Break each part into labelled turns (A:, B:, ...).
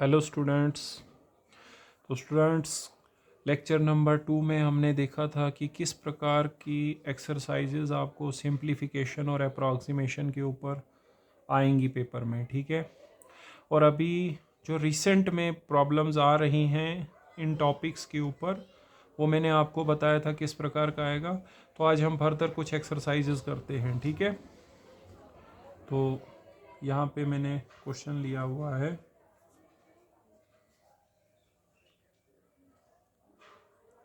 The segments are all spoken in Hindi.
A: Hello students. तो स्टूडेंट्स, लेक्चर नंबर 2 में हमने देखा था कि किस प्रकार की एक्सरसाइजेज आपको सिंप्लीफिकेशन और अप्रॉक्सीमेशन के ऊपर आएंगी पेपर में, ठीक है। और अभी जो रिसेंट में प्रॉब्लम्स आ रही हैं इन टॉपिक्स के ऊपर, वो मैंने आपको बताया था किस प्रकार का आएगा। तो आज हम फर्दर कुछ एक्सरसाइजेज करते हैं, ठीक है। तो यहाँ पे मैंने क्वेश्चन लिया हुआ है।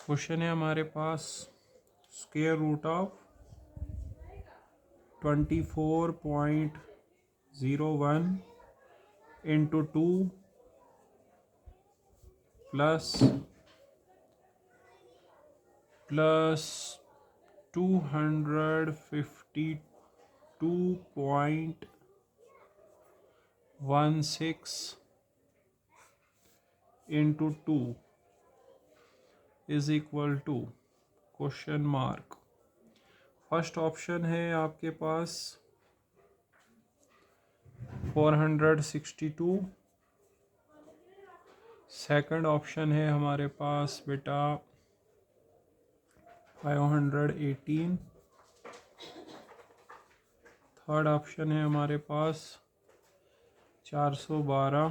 A: क्वेश्चन है हमारे पास square root of 24.01 into 2 plus 252.16 into 2 is equal to question mark. First option है आपके पास 462, सेकंड ऑप्शन है हमारे पास बेटा 518, थर्ड ऑप्शन है हमारे पास 412,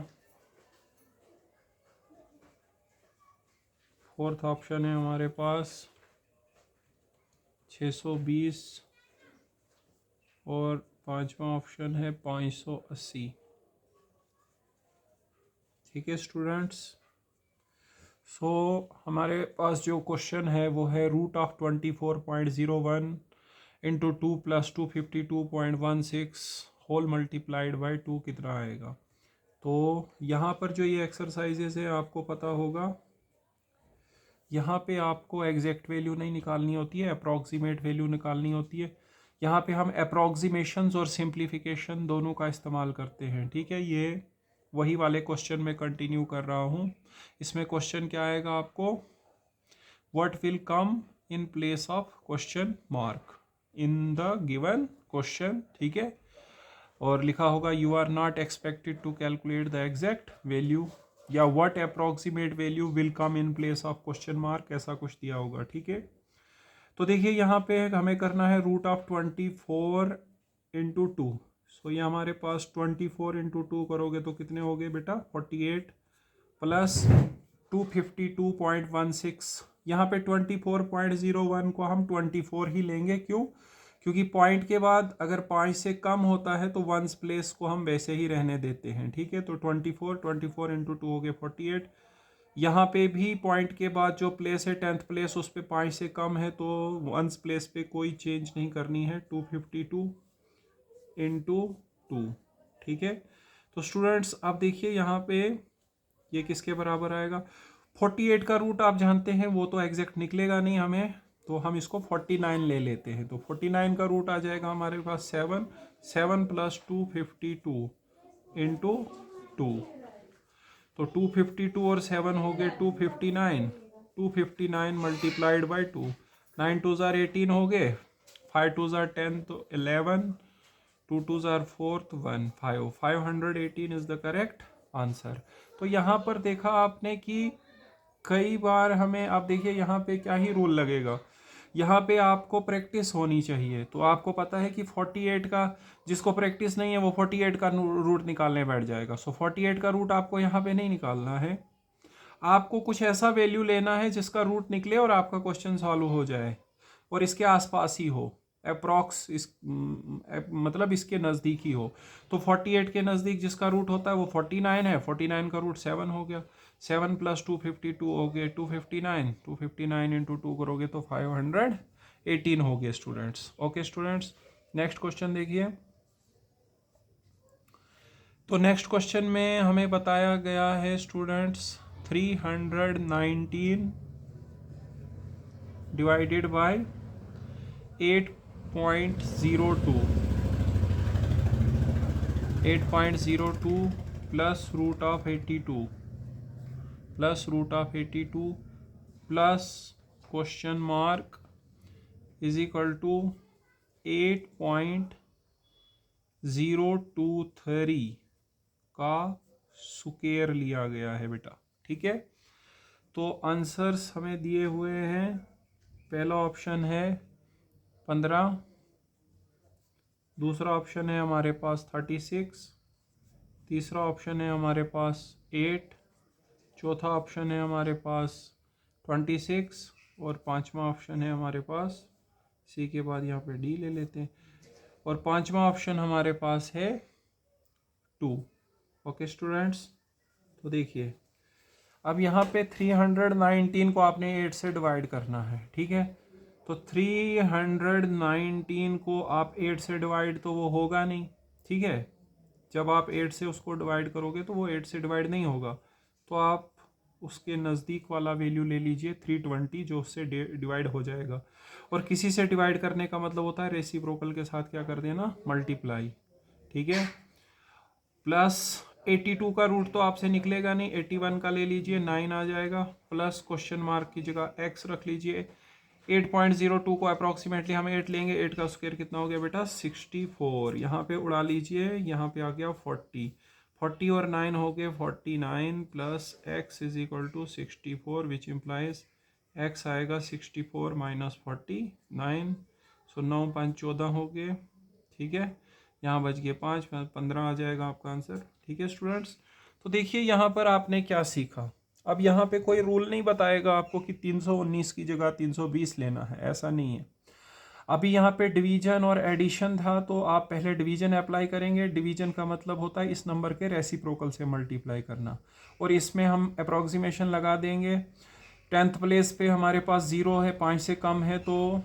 A: फोर्थ ऑप्शन है हमारे पास 620 और पांचवा ऑप्शन है 580। ठीक है स्टूडेंट्स। सो हमारे पास जो क्वेश्चन है वो है root of 24.01 into 2 plus 252.16 whole multiplied by 2 कितना आएगा। तो यहाँ पर जो ये एक्सरसाइजेस है आपको पता होगा, यहाँ पे आपको एग्जैक्ट वैल्यू नहीं निकालनी होती है, अप्रॉक्सीमेट वैल्यू निकालनी होती है। यहाँ पे हम अप्रॉक्सीमेशंस और सिंप्लीफिकेशन दोनों का इस्तेमाल करते हैं, ठीक है। ये वही वाले क्वेश्चन में कंटिन्यू कर रहा हूँ। इसमें क्वेश्चन क्या आएगा आपको, what will come in place of question mark in the given question, ठीक है। और लिखा होगा you are not expected to calculate the exact value, या what approximate value will come in place of question mark, ऐसा कुछ दिया होगा, ठीक है। तो देखिए यहाँ पे हमें करना है रूट ऑफ 24 इंटू 2। सो ये हमारे पास 24 इंटू 2 करोगे तो कितने हो गए बेटा 48 प्लस 252.16। यहाँ पे 24.01 को हम 24 ही लेंगे, क्यों? क्योंकि पॉइंट के बाद अगर 5 से कम होता है तो वंस प्लेस को हम वैसे ही रहने देते हैं, ठीक है। तो 24 इंटू 2 हो गए 48। यहाँ पे भी पॉइंट के बाद जो प्लेस है 10th प्लेस, उस पर 5 से कम है तो वंस प्लेस पे कोई चेंज नहीं करनी है। 252 इंटू 2, ठीक है। तो स्टूडेंट्स अब देखिए यहाँ पे ये किसके बराबर आएगा। 48 का रूट आप जानते हैं वो तो एग्जैक्ट निकलेगा नहीं हमें, तो हम इसको 49 ले लेते हैं। तो 49 का रूट आ जाएगा हमारे पास 7 प्लस 252 इंटू 2। तो 252 और 7 हो गए 259, 259 मल्टीप्लाइड बाई 2, 9 2 ज़ार 18 हो गए, 5 2 ज़ार 10 तो 11, 2 2 ज़ार 4 तो 1 5, 518 इज द करेक्ट आंसर। तो यहाँ पर देखा आपने कि कई बार हमें, आप देखिए यहाँ पे क्या ही रूल लगेगा, यहाँ पे आपको प्रैक्टिस होनी चाहिए। तो आपको पता है कि 48 का, जिसको प्रैक्टिस नहीं है वो 48 का रूट निकालने बैठ जाएगा। सो 48 का रूट आपको यहाँ पे नहीं निकालना है, आपको कुछ ऐसा वैल्यू लेना है जिसका रूट निकले और आपका क्वेश्चन सॉल्व हो जाए और इसके आसपास ही हो, अप्रॉक्स मतलब इसके नज़दीक ही हो। तो 48 के नज़दीक जिसका रूट होता है वो 49 है, 49 का रूट 7 हो गया, 7 प्लस 252 हो गए 259, 259 इंटू 2 करोगे तो 518 हो गए students. Okay students, next question देखिए। तो नेक्स्ट क्वेश्चन में हमें बताया गया है students 319 divided by 8.02, 8.02 plus root of 82 plus root of 82 plus question mark is equal to 8.023 का स्क्वायर लिया गया है बेटा, ठीक है। तो आंसर्स हमें दिए हुए हैं, पहला ऑप्शन है 15, दूसरा ऑप्शन है हमारे पास 36, तीसरा ऑप्शन है हमारे पास 8, चौथा ऑप्शन है हमारे पास 26 और पांचवा ऑप्शन है हमारे पास, सी के बाद यहाँ पे डी ले लेते हैं, और पांचवा ऑप्शन हमारे पास है 2। ओके स्टूडेंट्स, तो देखिए अब यहाँ पे 319 को आपने 8 से डिवाइड करना है, ठीक है। तो 319 को आप 8 से डिवाइड तो वो होगा नहीं, ठीक है। जब आप 8 से उसको डिवाइड करोगे तो वो 8 से डिवाइड नहीं होगा, तो आप उसके नज़दीक वाला वैल्यू ले लीजिए 320, जो उससे डिवाइड हो जाएगा। और किसी से डिवाइड करने का मतलब होता है रेसिप्रोकल के साथ क्या कर देना, मल्टीप्लाई, ठीक है। प्लस 82 का रूट तो आपसे निकलेगा नहीं, 81 का ले लीजिए 9 आ जाएगा, प्लस क्वेश्चन मार्क की जगह x रख लीजिए। 8.02 को अप्रॉक्सीमेटली हम 8 लेंगे, 8 का स्क्वायर कितना हो गया बेटा 64, यहाँ पे उड़ा लीजिए, यहाँ पे आ गया 40 और 9 हो गए 49, plus x is equal to 64 which implies x आएगा 64 माइनस 49, सो 9 5 14 हो गए, ठीक है। यहाँ बच गए 5, 15 आ जाएगा आपका आंसर, ठीक है स्टूडेंट्स। तो देखिए यहाँ पर आपने क्या सीखा। अब यहाँ पे कोई रूल नहीं बताएगा आपको कि 319 की जगह 320 लेना है, ऐसा नहीं है। अभी यहाँ पे डिवीजन और एडिशन था, तो आप पहले डिवीजन अप्लाई करेंगे। डिवीजन का मतलब होता है इस नंबर के रेसिप्रोकल से मल्टीप्लाई करना, और इसमें हम अप्रॉक्सीमेशन लगा देंगे। 10th प्लेस पे हमारे पास 0 है, 5 से कम है, तो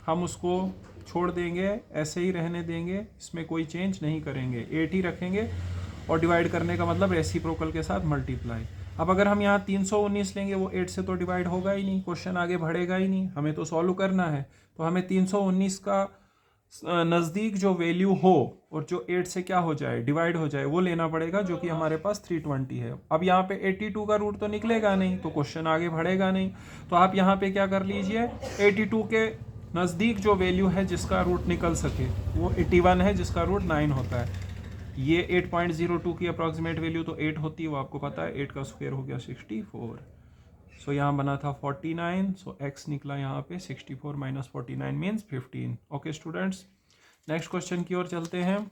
A: हम उसको छोड़ देंगे, ऐसे ही रहने देंगे, इसमें कोई चेंज नहीं करेंगे, 8 ही रखेंगे। और डिवाइड करने का मतलब रेसिप्रोकल के साथ मल्टीप्लाई। अब अगर हम यहाँ 319 लेंगे, वो 8 से तो डिवाइड होगा ही नहीं, क्वेश्चन आगे बढ़ेगा ही नहीं, हमें तो सॉल्व करना है। तो हमें 319 का नज़दीक जो वैल्यू हो और जो 8 से क्या हो जाए, डिवाइड हो जाए, वो लेना पड़ेगा, जो कि हमारे पास 320 है। अब यहाँ पे 82 का रूट तो निकलेगा नहीं, तो क्वेश्चन आगे बढ़ेगा नहीं। तो आप यहाँ पे क्या कर लीजिए, 82 के नज़दीक जो वैल्यू है जिसका रूट निकल सके, वो 81 है जिसका रूट 9 होता है। ये 8.02 की अप्रॉक्सीमेट वैल्यू तो 8 होती है, वो आपको पता है, 8 का स्क्वायर हो गया 64। सो यहाँ बना था 49, सो x निकला यहाँ पे 64 minus 49 means 15। Okay students, next question की ओर चलते हैं।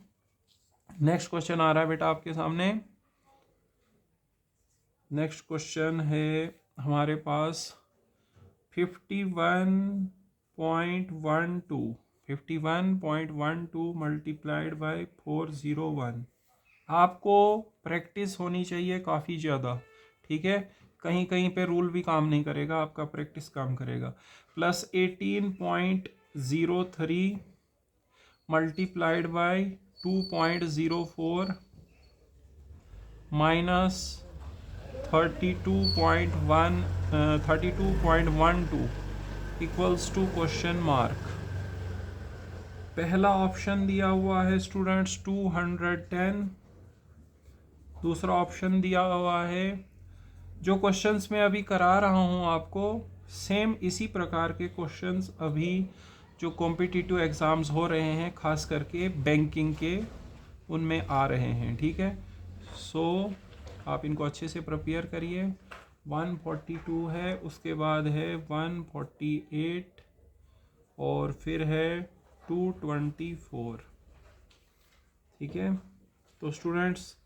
A: नेक्स्ट क्वेश्चन आ रहा है बेटा आपके सामने। नेक्स्ट क्वेश्चन है हमारे पास 51.12 मल्टीप्लाइड बाई 401। आपको प्रैक्टिस होनी चाहिए काफ़ी ज़्यादा, ठीक है। कहीं कहीं पे रूल भी काम नहीं करेगा, आपका प्रैक्टिस काम करेगा। Plus 18.03 multiplied by 2.04 minus 32.12 equals to question mark. पहला ऑप्शन दिया हुआ है स्टूडेंट्स 210, दूसरा ऑप्शन दिया हुआ है, जो क्वेश्चंस मैं अभी करा रहा हूँ आपको, सेम इसी प्रकार के क्वेश्चंस अभी जो कॉम्पिटिटिव एग्ज़ाम्स हो रहे हैं, खास करके बैंकिंग के, उनमें आ रहे हैं, ठीक है। सो आप इनको अच्छे से प्रिपेयर करिए। 142 है, उसके बाद है 148 और फिर है 224, ठीक है। तो स्टूडेंट्स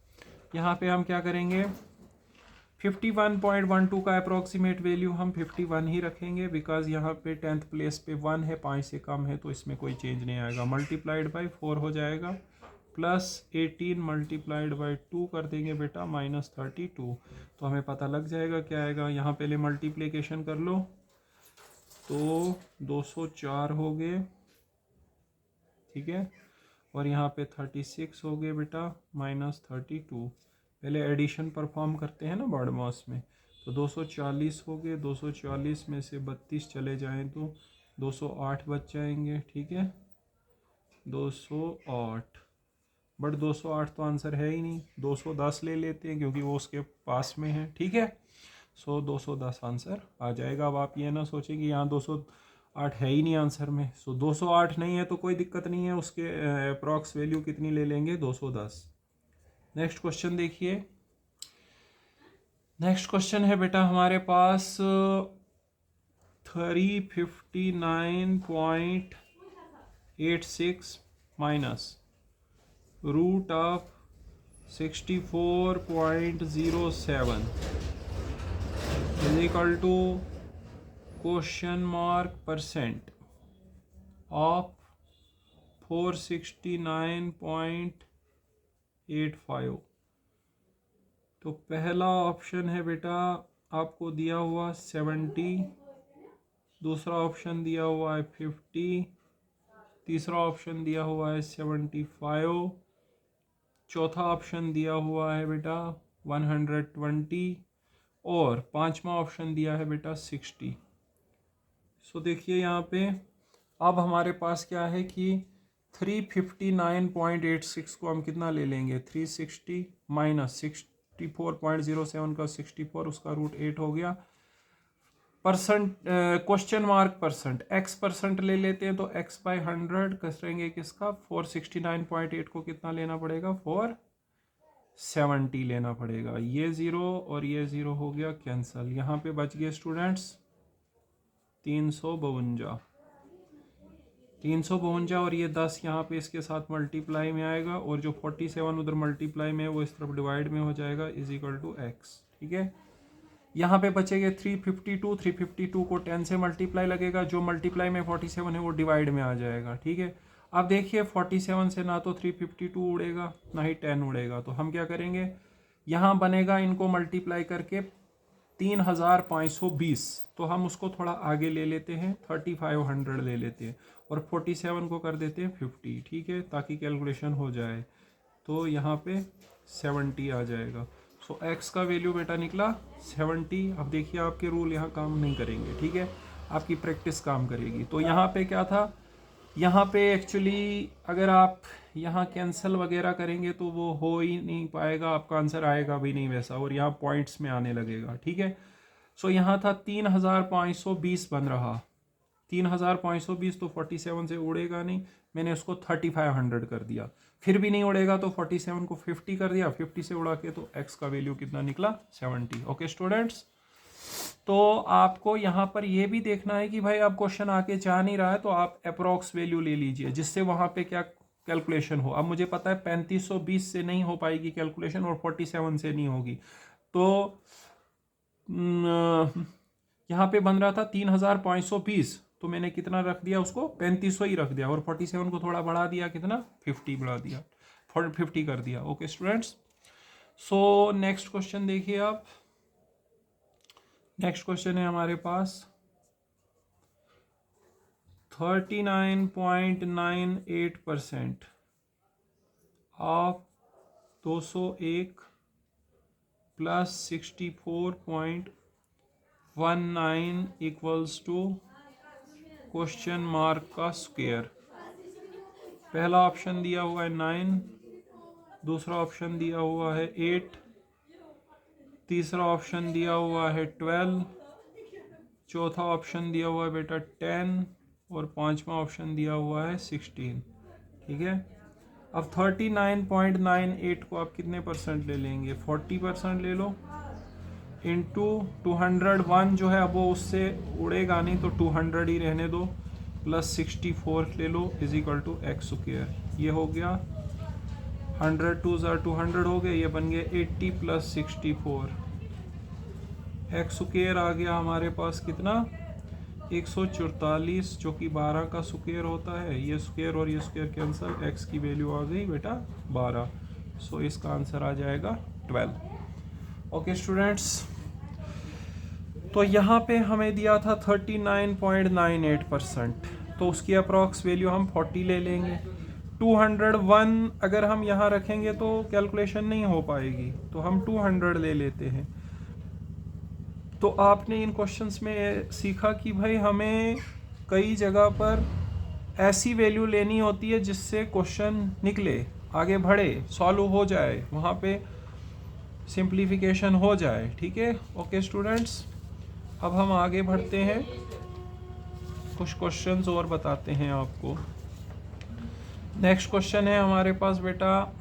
A: यहाँ पे हम क्या करेंगे, 51.12 का अप्रॉक्सीमेट वैल्यू हम 51 ही रखेंगे, बिकॉज यहाँ पे 10th प्लेस पे 1 है, 5 से कम है, तो इसमें कोई चेंज नहीं आएगा। मल्टीप्लाइड बाई 4 हो जाएगा, प्लस 18 मल्टीप्लाइड बाई 2 कर देंगे बेटा, माइनस 32। तो हमें पता लग जाएगा क्या आएगा। यहाँ पहले मल्टीप्लिकेशन कर लो, तो 204 हो गए, ठीक है। और यहाँ पे 36 हो गए बेटा, माइनस 32। पहले एडिशन परफॉर्म करते हैं ना बॉड मास में, तो 240 हो गए, 240 में से 32 चले जाएं तो 208 बच जाएंगे, ठीक है। 208, बट 208 तो आंसर है ही नहीं, 210 ले लेते हैं क्योंकि वो उसके पास में है, ठीक है। सो 210 आंसर आ जाएगा। अब आप ये ना सोचें कि यहाँ 208 है ही नहीं आंसर में। सो 208 नहीं है तो कोई दिक्कत नहीं है, उसके अप्रॉक्स वैल्यू कितनी ले लेंगे, 210। नेक्स्ट क्वेश्चन देखिए, नेक्स्ट क्वेश्चन है बेटा हमारे पास 359.86 minus root of 64.07 is equal to question mark percent of 469.85। तो पहला ऑप्शन है बेटा आपको दिया हुआ 70, दूसरा ऑप्शन दिया हुआ है 50, तीसरा ऑप्शन दिया हुआ है 75, चौथा ऑप्शन दिया हुआ है बेटा 120 और पांचवा ऑप्शन दिया है बेटा 60। सो देखिए यहाँ पे अब हमारे पास क्या है कि 359.86 को हम कितना ले लेंगे, 360 माइनस 64.07 का 64, उसका रूट 8 हो गया। Percent question mark percent x percent ले लेते हैं तो एक्स बाई 100 करेंगे किसका, 469.8 को कितना लेना पड़ेगा, 470 लेना पड़ेगा। ये ज़ीरो और ये ज़ीरो हो गया कैंसिल। यहाँ पे बच गए स्टूडेंट्स 352 और ये 10 यहाँ पे इसके साथ मल्टीप्लाई में आएगा और जो 47 उधर मल्टीप्लाई में है वो इस तरफ डिवाइड में हो जाएगा, इज इक्वल टू एक्स। ठीक है, यहाँ पे बचेंगे 352 को 10 से मल्टीप्लाई लगेगा, जो मल्टीप्लाई में 47 है वो डिवाइड में आ जाएगा। ठीक है, अब देखिए 47 से ना तो 352 उड़ेगा ना ही 10 उड़ेगा, तो हम क्या करेंगे, यहाँ बनेगा इनको मल्टीप्लाई करके 3520, तो हम उसको थोड़ा आगे ले लेते हैं, 3500 ले लेते हैं और 47 को कर देते हैं 50। ठीक है, ताकि कैलकुलेशन हो जाए। तो यहाँ पे 70 आ जाएगा। सो एक्स का वैल्यू बेटा निकला 70। अब देखिए आपके रूल यहाँ काम नहीं करेंगे, ठीक है, आपकी प्रैक्टिस काम करेगी। तो यहाँ पे क्या था, यहाँ पे एक्चुअली अगर आप यहाँ कैंसिल वगैरह करेंगे तो वो हो ही नहीं पाएगा, आपका आंसर आएगा भी नहीं वैसा, और यहाँ पॉइंट्स में आने लगेगा। ठीक है, सो यहाँ था 3520 बन रहा, 3520 तो 47 से उड़ेगा नहीं, मैंने उसको 3500 कर दिया, फिर भी नहीं उड़ेगा तो 47 को 50 कर दिया, 50 से उड़ा के तो x का वैल्यू कितना निकला, 70। ओके स्टूडेंट्स, तो आपको यहाँ पर ये भी देखना है कि भाई अब क्वेश्चन आके जा नहीं रहा है तो आप अप्रोक्स वैल्यू ले लीजिए जिससे वहाँ पे क्या कैलकुलेशन हो। अब मुझे पता है 3520 से नहीं हो पाएगी कैलकुलेशन और 47 से नहीं होगी, तो यहाँ पे बन रहा था 3520, तो मैंने कितना रख दिया उसको, 3500 ही रख दिया, और 47 को थोड़ा बढ़ा दिया, कितना 50 बढ़ा दिया, 50 कर दिया। Okay students, so next question देखिए आप। नेक्स्ट क्वेश्चन है हमारे पास 39.98% of 201 plus 64.19 equals to question mark का स्क्वायर। पहला ऑप्शन दिया हुआ है 9, दूसरा ऑप्शन दिया हुआ है 8, तीसरा ऑप्शन दिया हुआ है 12, चौथा ऑप्शन दिया हुआ है बेटा 10 और पांचवा ऑप्शन दिया हुआ है 16। ठीक है, अब 39.98 को आप कितने परसेंट ले लेंगे, 40% ले लो, इंटू 201 जो है अब वो उससे उड़ेगा नहीं तो 200 ही रहने दो, प्लस 64 ले लो, is equal to x square. ये हो गया 100 2 200 हो गए, ये बन गए 80 प्लस 64, एक्स स्क्वायर आ गया हमारे पास कितना, 144, जो कि 12 का स्क्वायर होता है। ये स्क्वायर और ये स्क्वायर कैंसिल, एक्स की वैल्यू आ गई बेटा 12। सो इसका आंसर आ जाएगा 12। ओके स्टूडेंट्स, तो यहाँ पे हमें दिया था 39.98%, तो उसकी अप्रॉक्स वैल्यू हम 40 ले लेंगे। 201 अगर हम यहाँ रखेंगे तो कैलकुलेशन नहीं हो पाएगी, तो हम 200 ले लेते हैं। तो आपने इन क्वेश्चंस में सीखा कि भाई हमें कई जगह पर ऐसी वैल्यू लेनी होती है जिससे क्वेश्चन निकले, आगे बढ़े, सॉल्व हो जाए, वहाँ पे सिंप्लीफिकेशन हो जाए। ठीक है, ओके स्टूडेंट्स, अब हम आगे बढ़ते हैं, कुछ क्वेश्चंस और बताते हैं आपको। नेक्स्ट क्वेश्चन है हमारे पास बेटा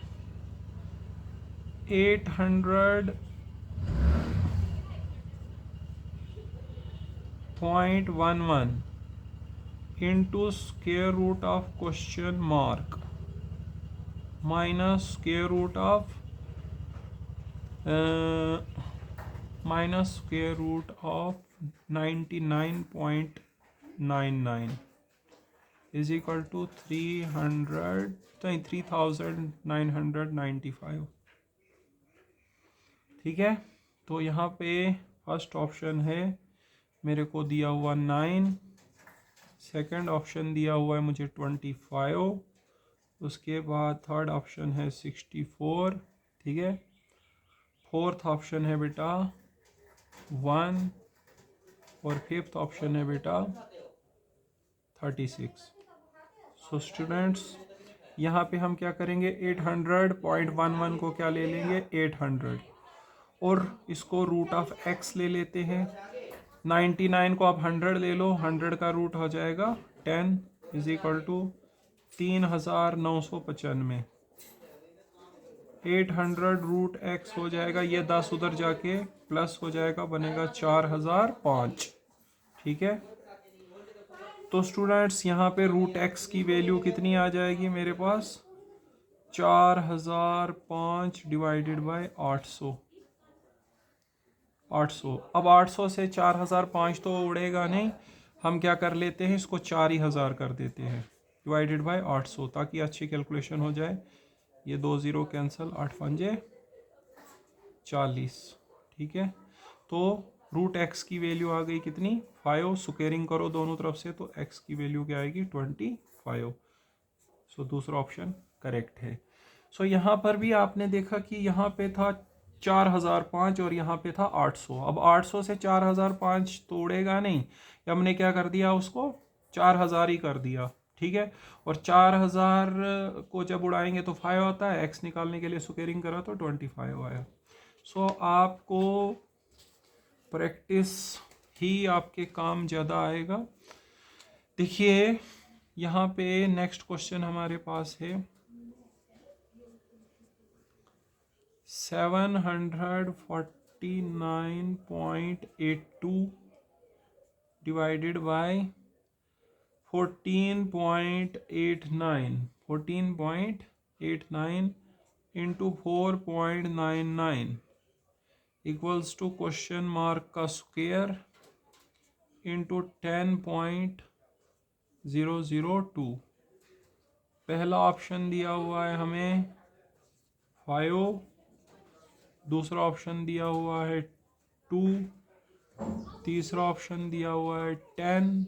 A: 800 0.11 into square root of question mark minus square root of minus square root of 99.99 is equal to 3995। ठीक है, तो यहाँ पे फर्स्ट ऑप्शन है मेरे को दिया हुआ 9, सेकंड ऑप्शन दिया हुआ है मुझे 25, उसके बाद थर्ड ऑप्शन है 64, ठीक है, फोर्थ ऑप्शन है बेटा 1 और फिफ्थ ऑप्शन है बेटा 36। सो स्टूडेंट्स यहाँ पे हम क्या करेंगे, 800.11 को क्या ले लेंगे 800 और इसको रूट ऑफ x ले लेते हैं। 99 को आप 100 ले लो, 100 का रूट हो जाएगा 10 is equal to 3995। 800 root x हो जाएगा, ये 10 उधर जाके प्लस हो जाएगा, बनेगा 4005। ठीक है, तो स्टूडेंट्स यहाँ पे रूट x की वैल्यू कितनी आ जाएगी मेरे पास 4005 डिवाइडेड बाय 800। अब 800 से 4005 तो उड़ेगा नहीं, हम क्या कर लेते हैं इसको 4000 कर देते हैं डिवाइडेड बाय 800 ताकि अच्छी कैलकुलेशन हो जाए। ये 2 0 कैंसिल, 8 पंजे 40। ठीक है, तो रूट x की वैल्यू आ गई कितनी 5, स्क्वायरिंग करो दोनों तरफ से तो x की वैल्यू क्या आएगी 25। सो दूसरा ऑप्शन करेक्ट है। सो यहाँ पर भी आपने देखा कि यहाँ पे था 4005 और यहाँ पे था 800। अब 800 से 4005 तोड़ेगा नहीं, हमने क्या कर दिया उसको 4000 ही कर दिया। ठीक है, और 4000 को जब उड़ाएंगे तो 5 आता है, x निकालने के लिए स्क्वायरिंग करा तो 25 आया। सो आपको प्रैक्टिस ही आपके काम ज़्यादा आएगा। देखिए यहाँ पे नेक्स्ट क्वेश्चन हमारे पास है 749.82 divided by 14.89 into 4.99 equals to question mark का स्क्वायर इंटू 10.002। पहला ऑप्शन दिया हुआ है हमें 5, दूसरा ऑप्शन दिया हुआ है 2, तीसरा ऑप्शन दिया हुआ है 10,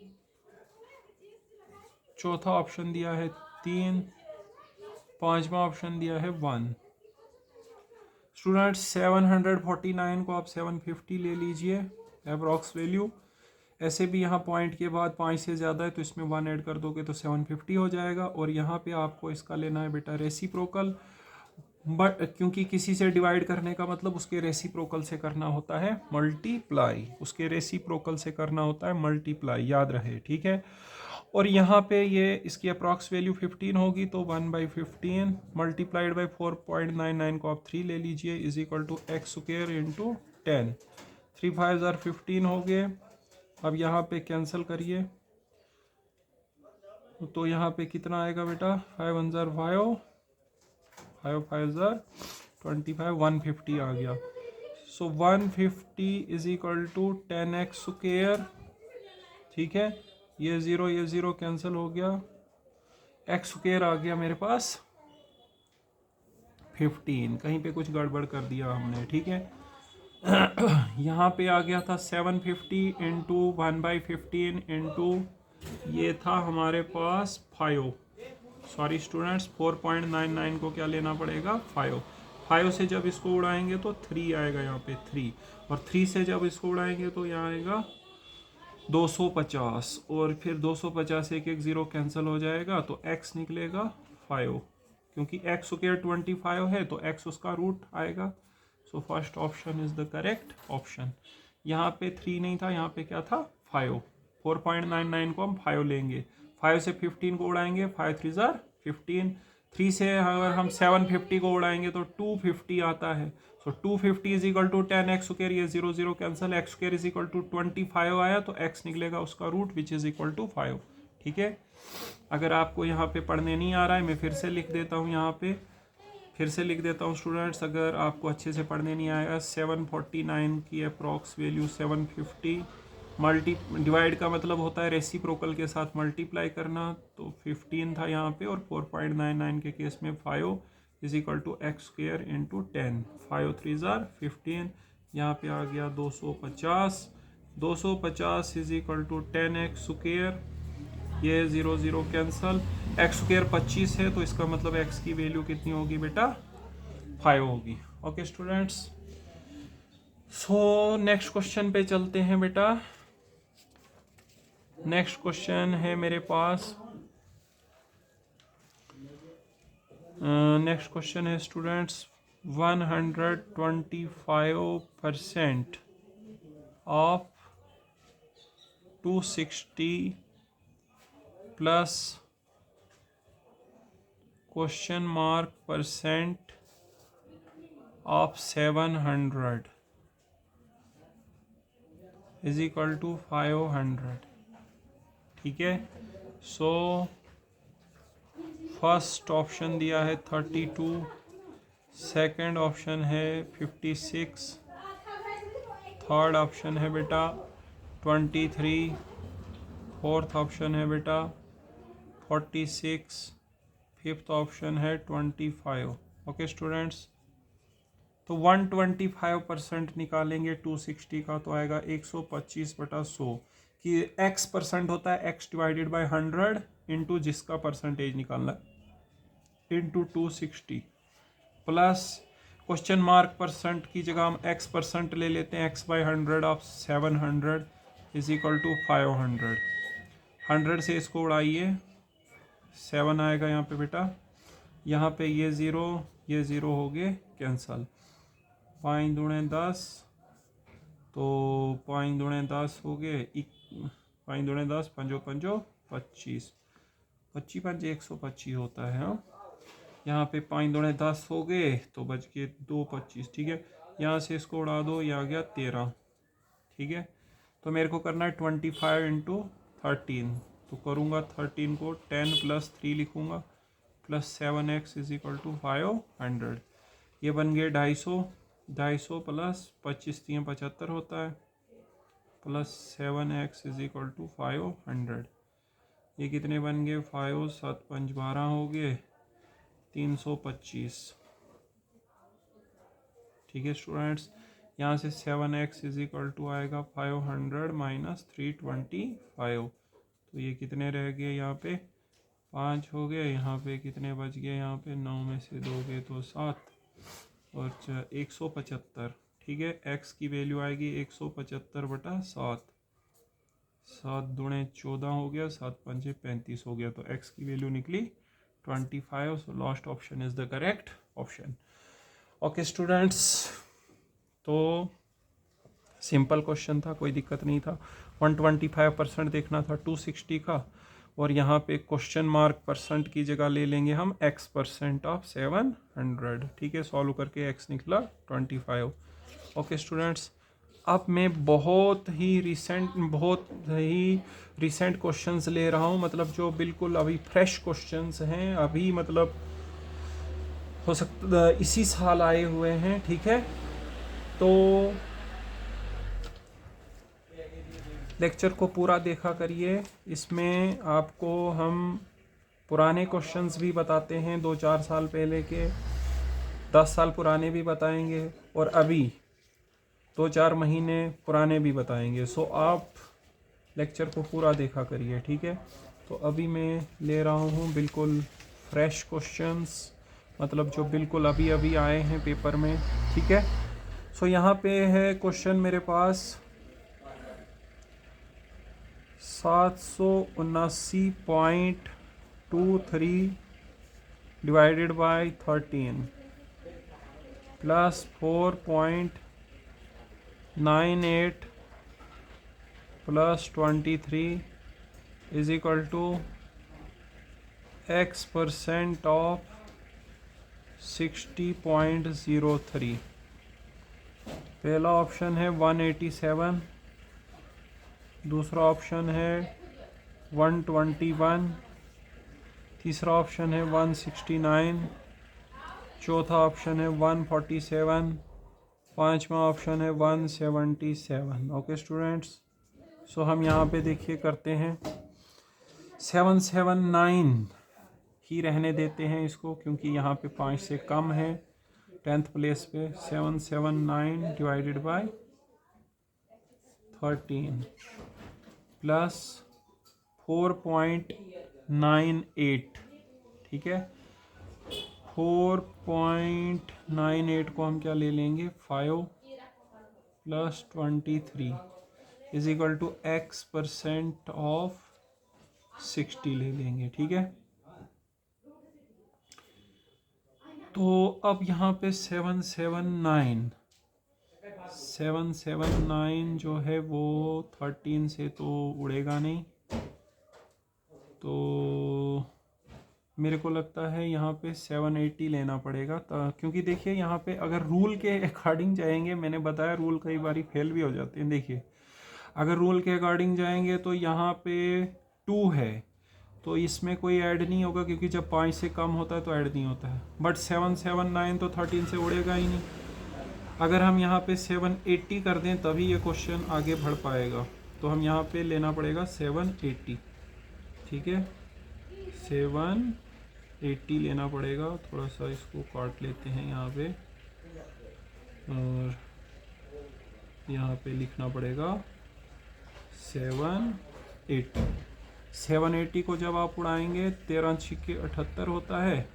A: चौथा ऑप्शन दिया है 3, पांचवा ऑप्शन दिया है 1। स्टूडेंट्स 749 को आप 750 ले लीजिए एप्रॉक्स वैल्यू। ऐसे भी यहाँ पॉइंट के बाद 5 से ज़्यादा है तो इसमें 1 ऐड कर दोगे तो 750 हो जाएगा। और यहाँ पे आपको इसका लेना है बेटा रेसिप्रोकल, बट क्योंकि किसी से डिवाइड करने का मतलब उसके रेसिप्रोकल से करना होता है मल्टीप्लाई, उसके रेसिप्रोकल से करना होता है मल्टीप्लाई, याद रहे। ठीक है, और यहाँ पे ये इसकी अप्रॉक्स वैल्यू 15 होगी तो 1/15 मल्टीप्लाइड बाई 4.99 को आप 3 ले लीजिए is equal to x square into 10। 3 5 15 हो गए। अब यहाँ पे कैंसिल करिए तो यहाँ पे कितना आएगा बेटा 5 1 5, 5 5 25, 150 आ गया। So 150 is equal to 10x square. ठीक है, ये ज़ीरो कैंसिल हो गया, एक्स स्क्वायर आ गया मेरे पास 15, कहीं पे कुछ गड़बड़ कर दिया हमने। ठीक है, यहाँ पे आ गया था 750 इंटू 1/15 इंटू ये था हमारे पास 5, सॉरी स्टूडेंट्स 4.99 को क्या लेना पड़ेगा 5 से जब इसको उड़ाएंगे तो 3 आएगा यहाँ पे 3, और 3 से जब इसको उड़ाएंगे तो यहाँ आएगा 250, और फिर 250 एक 0 कैंसिल हो जाएगा तो x निकलेगा 5, क्योंकि x स्क्वायर 25 है तो x उसका रूट आएगा। So first option is the correct option. यहाँ पे 3 नहीं था, यहाँ पे क्या था 5। 4.99 को हम 5 लेंगे, 5 से 15 को उड़ाएंगे, 5 3 15, 3 से अगर हम 750 को उड़ाएंगे तो 250 आता है। So 250 is equal to 10 x square, ये 0 0 cancel, x square is equal to 25 आया तो एक्स निकलेगा उसका root which is equal to 5। ठीक है, अगर आपको यहाँ पे पढ़ने नहीं आ रहा है मैं फिर से लिख देता हूँ, यहाँ पे फिर से लिख देता हूँ स्टूडेंट्स, अगर आपको अच्छे से पढ़ने नहीं आएगा। 749 की अप्रॉक्स वैल्यू 750 मल्टी डिवाइड का मतलब होता है रेसिप्रोकल के साथ मल्टीप्लाई करना, तो 15 था यहाँ पे, और 4.99 के केस में 5 is equal to x square into 10, 5 3 जार 15, यहाँ पे आ गया 250, 250 is equal to 10 x square, ये 0 0 कैंसल, एक्स स्क्वेयर 25 है तो इसका मतलब एक्स की वैल्यू कितनी होगी बेटा, 5 होगी। Okay students, so next question पे चलते हैं बेटा। नेक्स्ट क्वेश्चन है मेरे पास, नेक्स्ट क्वेश्चन है students, 125% of 260 plus question mark percent of 700 is equal to 500। ठीक है, सो फर्स्ट ऑप्शन दिया है 32, सेकंड ऑप्शन है 56, थर्ड ऑप्शन है बेटा 23, फोर्थ ऑप्शन है बेटा 46, फिफ्थ ऑप्शन है 25। ओके स्टूडेंट्स, तो 125% निकालेंगे 260 का तो आएगा 125/100, कि x परसेंट होता है x डिवाइडेड बाय 100 इंटू जिसका परसेंटेज निकालना into 260 plus question mark percent की जगह हम x परसेंट ले लेते हैं, x by 100 of 700 is equal to 500। 100 से इसको उड़ाइए 7 आएगा यहाँ पे बेटा, यहाँ पे ये ज़ीरो हो गए कैंसल, 5 दूणे 10, तो 5 दूणे 10 हो गए, 5 दूणे 10, 5 5 25, 25 5 125 होता है। हाँ, यहाँ पे 5 दूणे 10 हो गए तो बच गए 2 25। ठीक है, यहाँ से इसको उड़ा दो, ये आ गया 13। ठीक है, तो मेरे को करना है 25 इंटू 13, तो करूँगा 13 को 10 + 3 लिखूँगा plus 7x is equal to 500, ये बन गए 250, 250 प्लस 25 3 75 होता है, plus 7x is equal to 500, ये कितने बन गए 5 7 5 12 हो गए 325। ठीक है स्टूडेंट्स, यहाँ से 7x इज इक्वल टू आएगा 500 माइनस 325, तो ये कितने रह गए, यहाँ पे 5 हो गए, यहाँ पे कितने बच गए, यहाँ पे 9 में से 2 गए तो 7 और 175। ठीक है, x की वैल्यू आएगी 175/7, 7 दूणे 14 हो गया, 7 पंजे 35 हो गया, तो x की वैल्यू निकली 25। So last option is the correct option. Okay students, तो सिंपल क्वेश्चन था, कोई दिक्कत नहीं था। 125% देखना था 260 का, और यहाँ पे क्वेश्चन मार्क परसेंट की जगह ले लेंगे हम x परसेंट ऑफ 700। ठीक है, सॉल्व करके x निकला 25। ओके स्टूडेंट्स, अब मैं बहुत ही रिसेंट क्वेश्चंस ले रहा हूँ, मतलब जो बिल्कुल अभी फ्रेश क्वेश्चंस हैं, अभी मतलब हो सकता इसी साल आए हुए हैं। ठीक है, तो लेक्चर को पूरा देखा करिए, इसमें आपको हम पुराने क्वेश्चंस भी बताते हैं, 2-4 साल पहले के, 10 साल पुराने भी बताएंगे, और अभी 2-4 महीने पुराने भी बताएंगे। सो आप लेक्चर को पूरा देखा करिए। ठीक है, तो अभी मैं ले रहा हूँ बिल्कुल फ्रेश क्वेश्चंस, मतलब जो बिल्कुल अभी अभी आए हैं पेपर में। ठीक है, सो यहाँ पे है क्वेश्चन मेरे पास 779.23 divided by 13 plus 4.98 plus 23 is equal to x% of 60.03। पहला ऑप्शन है 187, दूसरा ऑप्शन है 121, तीसरा ऑप्शन है 169, चौथा ऑप्शन है 147, पांचवा ऑप्शन है 177। ओके स्टूडेंट्स, सो हम यहाँ पे देखिए करते हैं 779 ही रहने देते हैं इसको, क्योंकि यहाँ पे 5 से कम है। 10th प्लेस पे 779 डिवाइडेड बाय 13 प्लस 4.98, ठीक है। 4.98 को हम क्या ले लेंगे, 5 plus 23 is equal to x% of 60 ले लेंगे, ठीक है। तो अब यहाँ पे 779 जो है वो 13 से तो उड़ेगा नहीं, तो मेरे को लगता है यहाँ पे 780 लेना पड़ेगा, क्योंकि देखिए यहाँ पे अगर रूल के अकॉर्डिंग जाएंगे, मैंने बताया रूल कई बार फेल भी हो जाते हैं। देखिए अगर रूल के अकॉर्डिंग जाएंगे तो यहाँ पे 2 है, तो इसमें कोई ऐड नहीं होगा, क्योंकि जब 5 से कम होता है तो ऐड नहीं होता है। बट 779 तो 13 से उड़ेगा ही नहीं। अगर हम यहाँ पे 780 कर दें तभी ये क्वेश्चन आगे बढ़ पाएगा, तो हम यहाँ पे लेना पड़ेगा 780, ठीक है। 780 लेना पड़ेगा। थोड़ा सा इसको काट लेते हैं यहाँ पे, और यहाँ पे लिखना पड़ेगा 780 को जब आप उड़ाएंगे 13 छिक्के 78 होता है,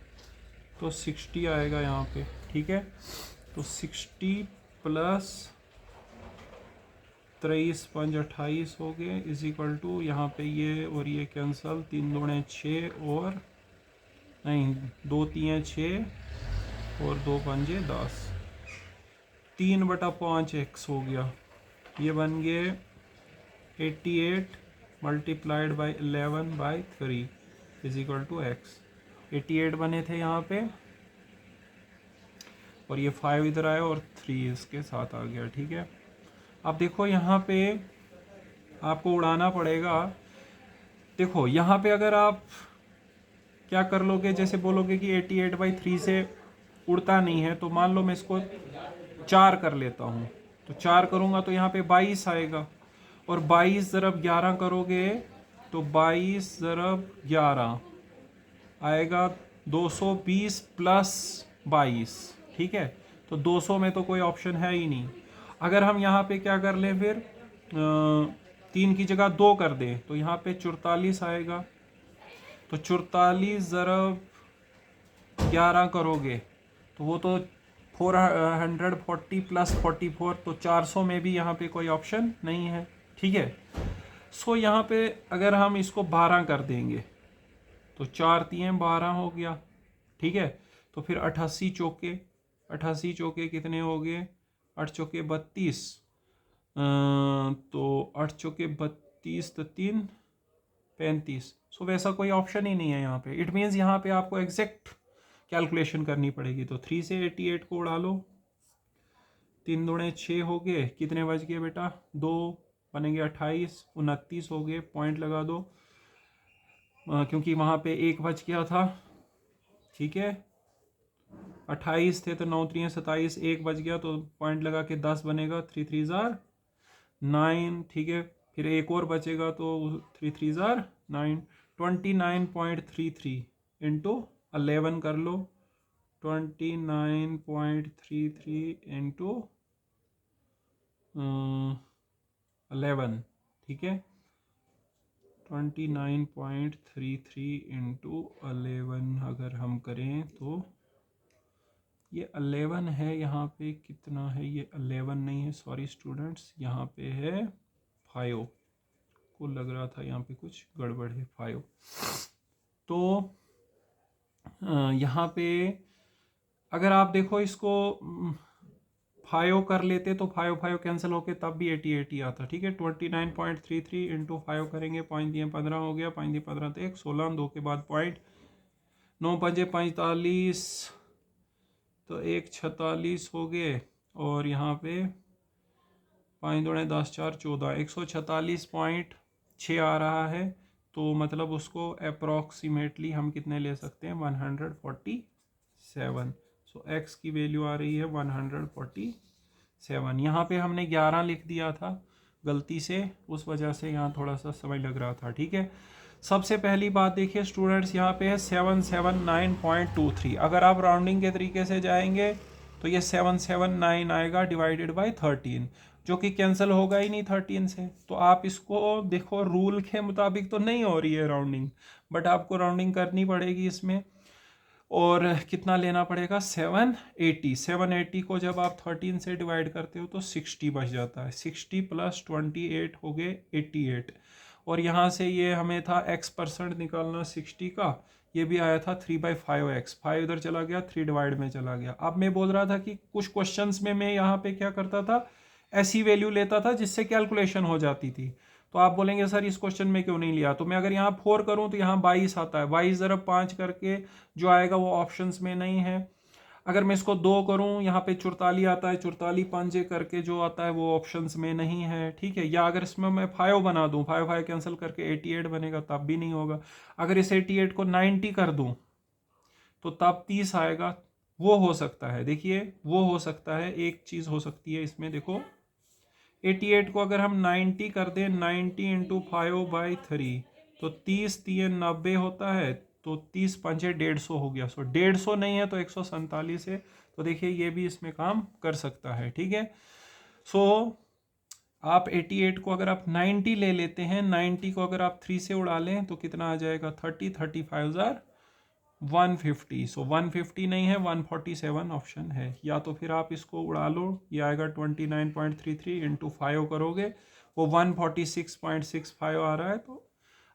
A: तो 60 आएगा यहाँ पे, ठीक है। तो 60 प्लस 23 5 28 हो गए, इज इक्वल टू यहाँ पे ये और ये कैंसल, 3 दूने 6 और नहीं 2 3 6 और 2 पंजे 10, 3/5 x हो गया। ये बन गए 88 multiplied by 11/3 is equal to x। 88 बने थे यहाँ पे, और ये 5 इधर आया और 3 इसके साथ आ गया, ठीक है। अब देखो यहाँ पे आपको उड़ाना पड़ेगा। देखो यहाँ पे अगर आप क्या कर लोगे, जैसे बोलोगे कि 88/3 से उड़ता नहीं है, तो मान लो मैं इसको 4 कर लेता हूँ, तो 4 करूँगा तो यहाँ पे 22 आएगा, और 22 ज़रब 11 करोगे तो 22 ज़रब 11 आएगा 220 प्लस 22, ठीक है। तो 200 में तो कोई ऑप्शन है ही नहीं। अगर हम यहाँ पे क्या कर लें, फिर 3 की जगह 2 कर दें, तो यहाँ पे 44 आएगा। तो 44 ज़रब 11 करोगे तो वो तो 440 प्लस 44, तो 400 में भी यहाँ पे कोई ऑप्शन नहीं है, ठीक है। सो यहाँ पे अगर हम इसको 12 कर देंगे तो 4 3 12 हो गया, ठीक है। तो फिर 88 चौके कितने हो गए, 8 चौके 32, तो 8 चौके 32 तो 3 35। सो वैसा कोई ऑप्शन ही नहीं है यहाँ पे। इट मीन्स यहाँ पे आपको एग्जैक्ट कैलकुलेशन करनी पड़ेगी। तो 3 से 88 को उड़ा लो, 3 दूने 6 हो गए, कितने बच गए बेटा, 2 बनेंगे 28, 29 हो गए, पॉइंट लगा दो, क्योंकि वहाँ पे 1 बच गया था, ठीक है। 28 थे तो 9 3 27, 1 बच गया तो पॉइंट लगा के 10 बनेगा, 3 3 जार 9, ठीक है। फिर एक और बचेगा तो 3 3 जार 9, 29.33 इंटू 11 कर लो, 29.33 इंटू 11, ठीक है। 29.33 इंटू 11 अगर हम करें तो ये 11 है, यहाँ पे कितना है, ये 11 नहीं है, सॉरी स्टूडेंट्स, यहाँ पे है 5, को लग रहा था यहाँ पे कुछ गड़बड़ है, 5। तो यहाँ पे अगर आप देखो इसको 5 कर लेते तो 5 5 कैंसिल होके तब भी 80 आता, ठीक है। 29.33 इंटू 5 करेंगे, 5 दिए 15 हो गया, 5 दिए 15 तो 1 16, 2 के बाद पॉइंट, 9 5 45, तो 146 हो गए और यहाँ पे 5 दूने 10 4 14 146.6 आ रहा है। तो मतलब उसको अप्रॉक्सीमेटली हम कितने ले सकते हैं 147। सो एक्स की वैल्यू आ रही है 147। यहाँ पे हमने 11 लिख दिया था गलती से, उस वजह से यहाँ थोड़ा सा समय लग रहा था। ठीक है, सबसे पहली बात देखिए स्टूडेंट्स, यहाँ पे है 779.23। अगर आप राउंडिंग के तरीके से जाएंगे तो ये 779 आएगा डिवाइडेड बाय 13, जो कि कैंसिल होगा ही नहीं 13 से। तो आप इसको देखो, रूल के मुताबिक तो नहीं हो रही है राउंडिंग, बट आपको राउंडिंग करनी पड़ेगी इसमें। और कितना लेना पड़ेगा 780 को जब आप 13 से डिवाइड करते हो तो 60 बच जाता है। 60 प्लस 28 हो गए 88। और यहाँ से ये हमें था x% निकालना 60 का, ये भी आया था 3/5x। 5 इधर चला गया, 3 डिवाइड में चला गया। अब मैं बोल रहा था कि कुछ क्वेश्चंस में मैं यहाँ पे क्या करता था, ऐसी वैल्यू लेता था जिससे कैलकुलेशन हो जाती थी। तो आप बोलेंगे सर इस क्वेश्चन में क्यों नहीं लिया, तो मैं अगर यहाँ 4 करूँ तो यहाँ 22 आता है। 22 ज़रब 5 करके जो आएगा वो ऑप्शंस में नहीं है। अगर मैं इसको 2 करूँ, यहाँ पे 44 आता है, 44 5 करके जो आता है वो ऑप्शंस में नहीं है। ठीक है, या अगर इसमें मैं 5 बना दूँ, 5 कैंसिल करके 88 बनेगा, तब भी नहीं होगा। अगर इस 88 को 90 कर दूँ तो तब 30 आएगा। वो हो सकता है, देखिए वो हो सकता है, एक चीज़ हो सकती है इसमें। देखो 88 को अगर हम 90 कर दें, 90 इंटू 5/3 तो 30 3 90 होता है। तो 30 5 150 हो गया। सो 150 नहीं है तो 147 है। तो देखिए ये भी इसमें काम कर सकता है। ठीक है, सो आप 88 को अगर आप 90 ले लेते हैं, 90 को अगर आप 3 से उड़ा लें तो कितना आ जाएगा 35 150। सो 150 नहीं है, 147 ऑप्शन है। या तो फिर आप इसको उड़ा लो, ये आएगा 29.33 इंटू 5 करोगे वो 146.65 आ रहा है। तो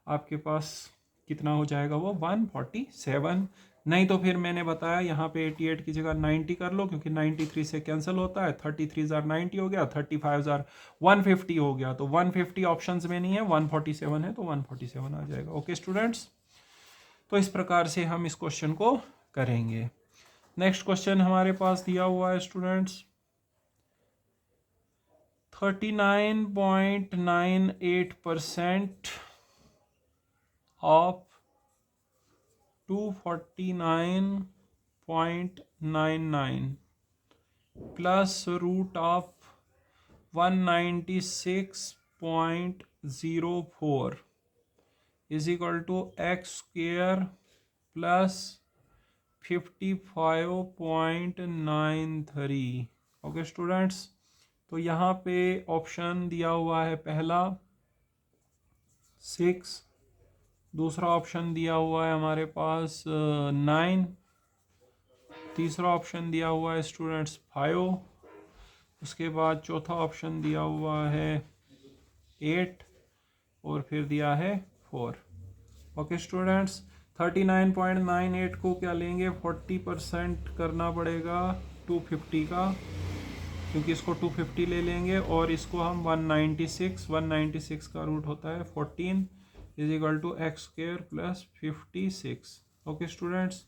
A: आपके पास कितना हो जाएगा वो 147। नहीं तो फिर मैंने बताया यहाँ पे 88 की जगह 90 कर लो, क्योंकि 93 से कैंसिल होता है। 33 90 हो गया, 35 150 हो गया। तो 150 ऑप्शंस में नहीं है, 147 है, तो 147 आ जाएगा। ओके स्टूडेंट्स, तो इस प्रकार से हम इस क्वेश्चन को करेंगे। नेक्स्ट क्वेश्चन हमारे पास दिया हुआ है students, 39.98% of 249.99 plus root of 196.04 is equal to x square plus 55.93। Okay students, तो यहाँ पे ऑप्शन दिया हुआ है पहला 6, दूसरा ऑप्शन दिया हुआ है हमारे पास 9, तीसरा ऑप्शन दिया हुआ है स्टूडेंट्स 5, उसके बाद चौथा ऑप्शन दिया हुआ है 8 और फिर दिया है 4। ओके स्टूडेंट्स, 39.98 को क्या लेंगे, 40% करना पड़ेगा 250 का, क्योंकि इसको 250 ले लेंगे। और इसको हम 196 का रूट होता है 14 is equal to x square plus 56। Okay students,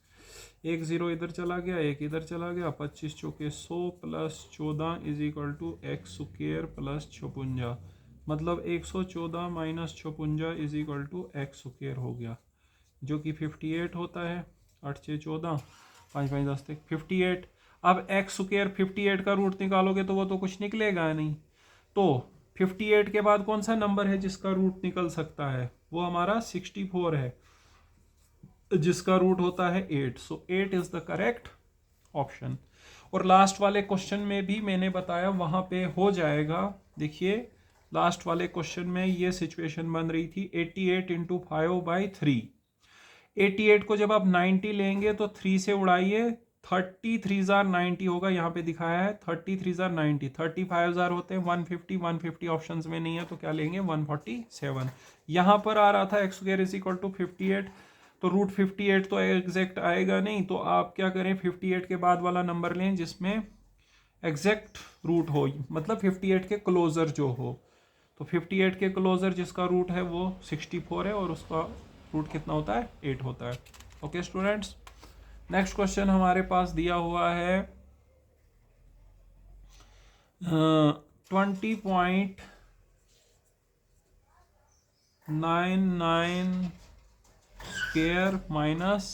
A: 1 0 इधर चला गया, 1 इधर चला गया, 25 चौके 100 plus 14 is equal to x square plus 56। मतलब 114 minus 56 is equal to x square हो गया, जो कि 58 होता है। 8 6 14, 5 5 10 तक 58। अब एक्स स्क्वेयर 58 का रूट निकालोगे तो वो तो कुछ निकलेगा नहीं। तो 58 के बाद कौन सा नंबर है जिसका रूट निकल सकता है, वो हमारा 64 है, जिसका रूट होता है 8। सो 8 इज द करेक्ट ऑप्शन। और लास्ट वाले क्वेश्चन में भी मैंने बताया वहां पे हो जाएगा। देखिए लास्ट वाले क्वेश्चन में ये सिचुएशन बन रही थी 88 इंटू 5/3। 88 को जब आप 90 लेंगे तो 3 से उड़ाइए, 33 90 होगा, यहाँ पे दिखाया है 33 90। 35 होते हैं 150, 150 ऑप्शंस में नहीं है तो क्या लेंगे 147। यहाँ पर आ रहा था x square is equal to 58, तो रूट 58 तो एग्जैक्ट आएगा नहीं। तो आप क्या करें, 58 के बाद वाला नंबर लें जिसमें एग्जैक्ट रूट हो, मतलब 58 के क्लोजर जो हो। तो 58 के क्लोजर जिसका रूट है वो 64 है और उसका रूट कितना होता है 8 होता है। ओके स्टूडेंट्स, नेक्स्ट क्वेश्चन हमारे पास दिया हुआ है 20.99 स्क्वेयर माइनस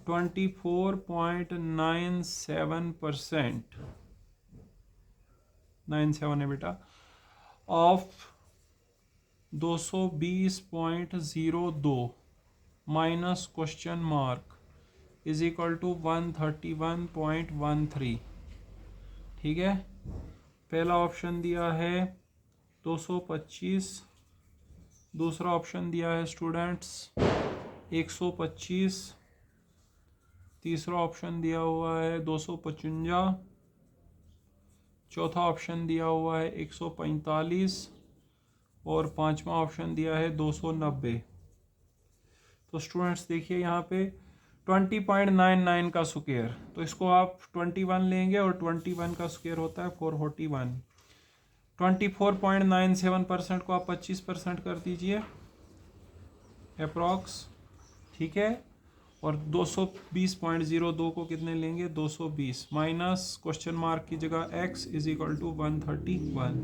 A: 24.97% 97 है बेटा of 220.02 minus question mark is equal to 131.13। ठीक है, पहला ऑप्शन दिया है 225, दूसरा ऑप्शन दिया है स्टूडेंट्स 125, तीसरा ऑप्शन दिया हुआ है 255, चौथा ऑप्शन दिया हुआ है 145 और पांचवा ऑप्शन दिया है 290। तो स्टूडेंट्स देखिए यहाँ पे 20.99 का स्क्वायर, तो इसको आप 21 लेंगे और 21 का स्क्वायर होता है 441। 24.97% को आप 25% कर दीजिए अप्रॉक्स। ठीक है, और 220.02 को कितने लेंगे 220 माइनस क्वेश्चन मार्क की जगह x इज इक्वल टू 131।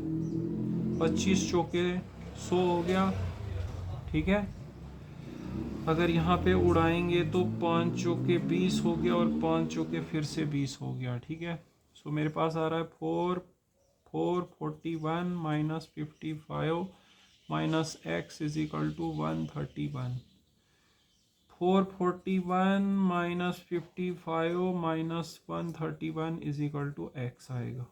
A: 25 चौके 100 हो गया। ठीक है, अगर यहाँ पे उड़ाएंगे तो 5 चौके 20 हो गया और 5 चौके फिर से 20 हो गया। ठीक है, सो मेरे पास आ रहा है 441 minus 55 minus x is equal to 131। 441 minus 55 minus 131 is equal to x आएगा।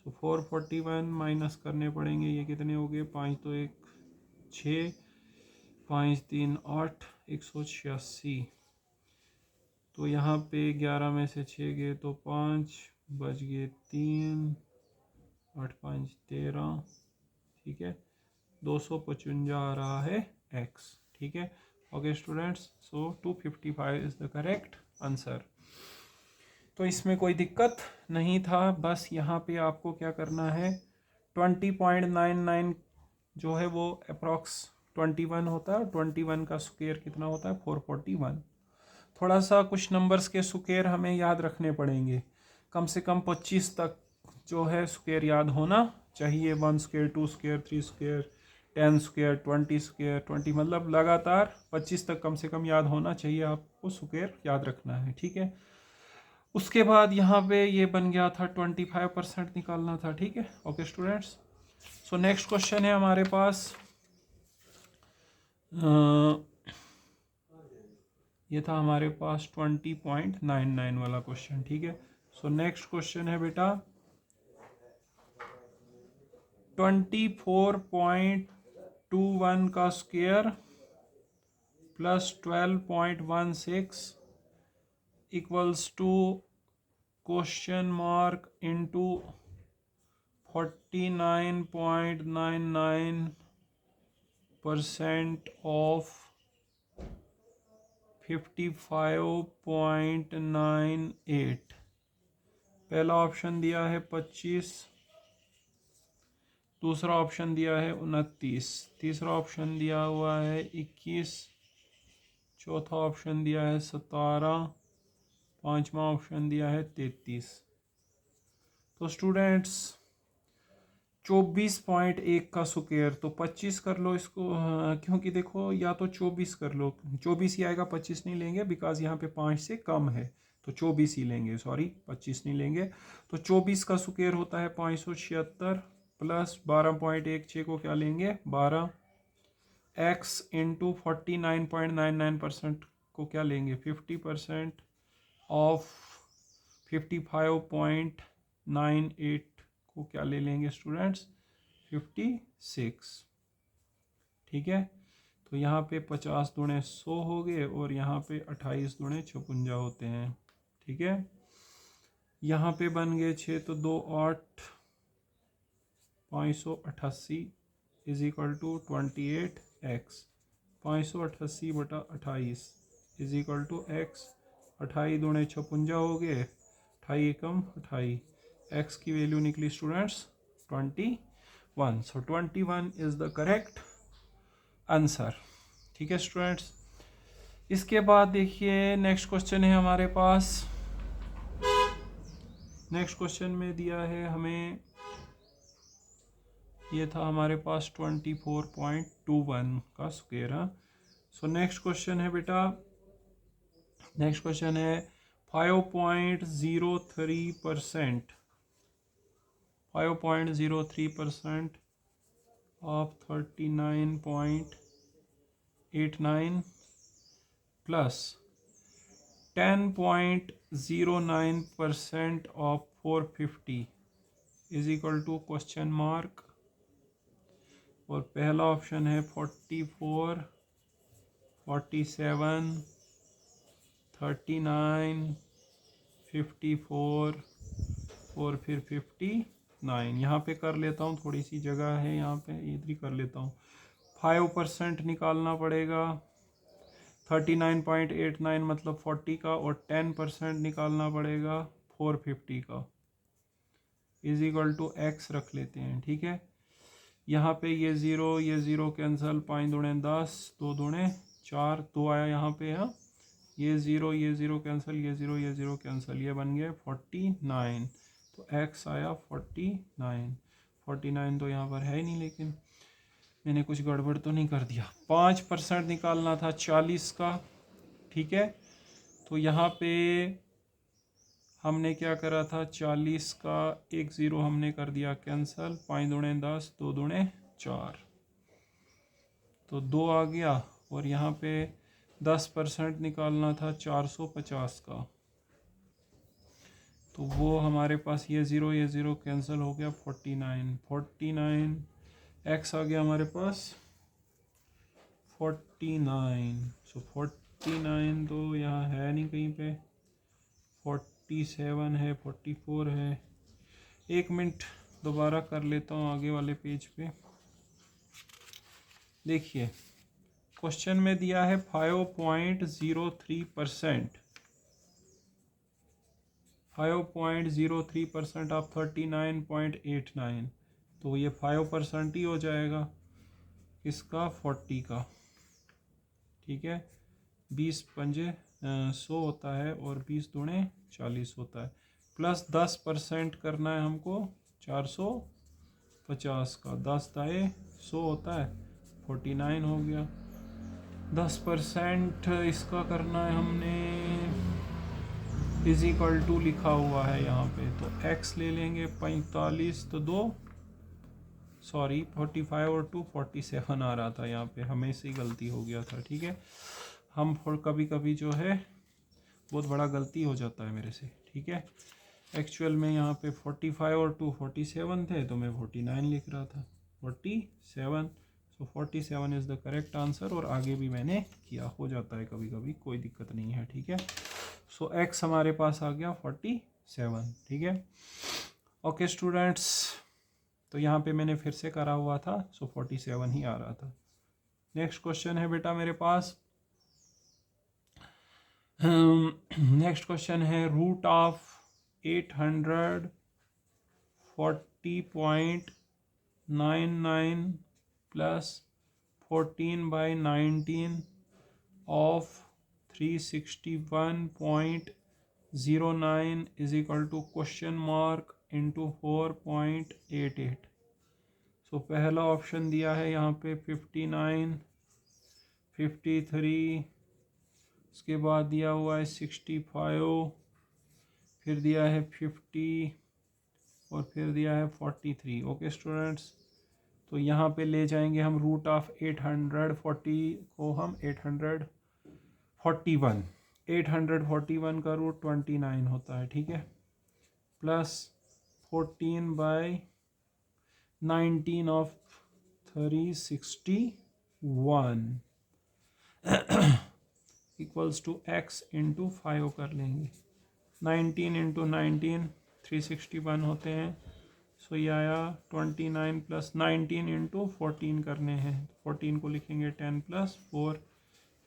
A: सो 441 माइनस करने पड़ेंगे, ये कितने हो गए 5 तो 1 6 5 3 8 186। तो यहाँ पे 11 में से 6 गए तो 5 बच गए 3 8 5 13। ठीक है, 255 आ रहा है x। ठीक है, okay students, so 255 is the correct answer. तो इसमें कोई दिक्कत नहीं था, बस यहाँ पे आपको क्या करना है 20.99 जो है वो अप्रॉक्स 21 होता है, 21 का स्क्वायर कितना होता है 441। थोड़ा सा कुछ नंबर्स के स्क्वायर हमें याद रखने पड़ेंगे, कम से कम 25 तक जो है स्क्वायर याद होना चाहिए। 1 square 2 square 3 square 10 square 20 square 20, मतलब लगातार 25 तक कम से कम याद होना चाहिए, आपको स्क्वायर याद रखना है। ठीक है, उसके बाद यहाँ पे ये बन गया था 25% निकालना था। ठीक है, okay students, so next question है हमारे पास ये था हमारे पास 20.99 वाला क्वेश्चन। ठीक है, सो नेक्स्ट क्वेश्चन है बेटा 24.21 का square plus 12.16 equals to question mark into 49.99% of 55.98। पहला ऑप्शन दिया है 25, दूसरा ऑप्शन दिया है 29, तीसरा ऑप्शन दिया हुआ है 21, चौथा ऑप्शन दिया है 17, पांचवा ऑप्शन दिया है 33। तो स्टूडेंट्स 24.1 का स्क्वायर तो 25 कर लो इसको, क्योंकि देखो या तो 24 कर लो, 24 ही आएगा 25 नहीं लेंगे बिकॉज यहाँ पे 5 से कम है, तो 24 ही लेंगे, सॉरी 25 नहीं लेंगे। तो 24 का स्क्वायर होता है 576 प्लस 12.16 को क्या लेंगे 12, x इंटू 49.99% को क्या लेंगे 50% ऑफ 55.98 को क्या ले लेंगे स्टूडेंट्स 56। ठीक है, तो यहाँ पे 50 दूणे 100 हो गए और यहाँ पे 28 दूणे 56 होते हैं। ठीक है, यहाँ पे बन गए 6 तो 2 8 588 इज इक्वल टू 28x। 588 बटा 28 इज इक्वल टू x। 28 दूणे 56 हो गए, 28 कम 28, x की वैल्यू निकली students 21। So 21 is the correct answer. ठीक है स्टूडेंट्स, इसके बाद देखिए नेक्स्ट क्वेश्चन है हमारे पास। नेक्स्ट क्वेश्चन में दिया है हमें, ये था हमारे पास 24.21 का स्क्वायर। हाँ, सो नेक्स्ट क्वेश्चन है बेटा, नेक्स्ट क्वेश्चन है 5.03%, 5.03% of 39.89 plus 10.09% of 450 is equal to question mark. और पहला ऑप्शन है 44, 47, 39, 54 और फिर 59। यहाँ पे कर लेता हूँ, थोड़ी सी जगह है यहाँ पे, इधर ही कर लेता हूँ। 5% निकालना पड़ेगा, 39.89 मतलब 40 का, और 10% निकालना पड़ेगा 450 का, इज इक्वल टू एक्स रख लेते हैं। ठीक है, यहाँ पे ये ज़ीरो कैंसिल, 5 दूणे 10, 2 दूणे 4, 2 आया यहाँ पे। हाँ, ये ज़ीरो कैंसिल, ये ज़ीरो कैंसिल, ये बन गया 49। तो एक्स आया 49 तो यहाँ पर है ही नहीं, लेकिन मैंने कुछ गड़बड़ तो नहीं कर दिया। 5% निकालना था 40 का। ठीक है, तो यहाँ पे हमने क्या करा था, 40 का एक ज़ीरो हमने कर दिया कैंसिल, 5 दूणे 10, 2 दूणे 4, तो 2 आ गया। और यहाँ पे 10% निकालना था 450 का, तो वो हमारे पास ये ज़ीरो कैंसिल हो गया, 49 एक्स आ गया हमारे पास 49। सो 49 तो यहाँ है नहीं कहीं पे, 47 है, 44 है। एक मिनट दोबारा कर लेता हूँ आगे वाले पेज पे। देखिए क्वेश्चन में दिया है 5.03%, 5.03% ऑफ 39.89, तो ये 5% ही हो जाएगा इसका 40 का। ठीक है, 20 पंजे 100 होता है और 20 दूणे 40 होता है, प्लस 10% करना है हमको 450 का, 10 दाए 100 होता है, 49 हो गया। 10% इसका करना है हमने, इज इक्वल टू लिखा हुआ है यहाँ पे, तो x ले लेंगे 45, तो 45 और 2 47 आ रहा था यहाँ पे, हमें से गलती हो गया था। ठीक है, हम कभी कभी जो है बहुत बड़ा गलती हो जाता है मेरे से। ठीक है, एक्चुअल में यहाँ पे 45 और 2 47 थे, तो मैं 49 लिख रहा था, 47। सो 47 इज़ द करेक्ट आंसर, और आगे भी मैंने किया, हो जाता है कभी कभी, कोई दिक्कत नहीं है। ठीक है, सो एक्स हमारे पास आ गया 47। ठीक है, ओके स्टूडेंट्स, तो यहाँ पे मैंने फिर से करा हुआ था, सो 47 ही आ रहा था। नेक्स्ट क्वेश्चन है बेटा मेरे पास, नेक्स्ट क्वेश्चन है root of 840.99 plus 14/19 of 361.09 is equal to question mark into 4.88। So पहला ऑप्शन दिया है यहाँ पे 59, 53, उसके बाद दिया हुआ है 65, फिर दिया है 50 और फिर दिया है 43। ओके स्टूडेंट्स, तो यहाँ पे ले जाएंगे हम रूट ऑफ 840 को, हम 841 का रूट 29 होता है। ठीक है, plus 14/19 of 361 equals to x into 5 कर लेंगे, 19 इंटू 19 361 होते हैं। सो ये आया 29 प्लस 19 इंटू 14 करने हैं, 14 को लिखेंगे 10 plus 4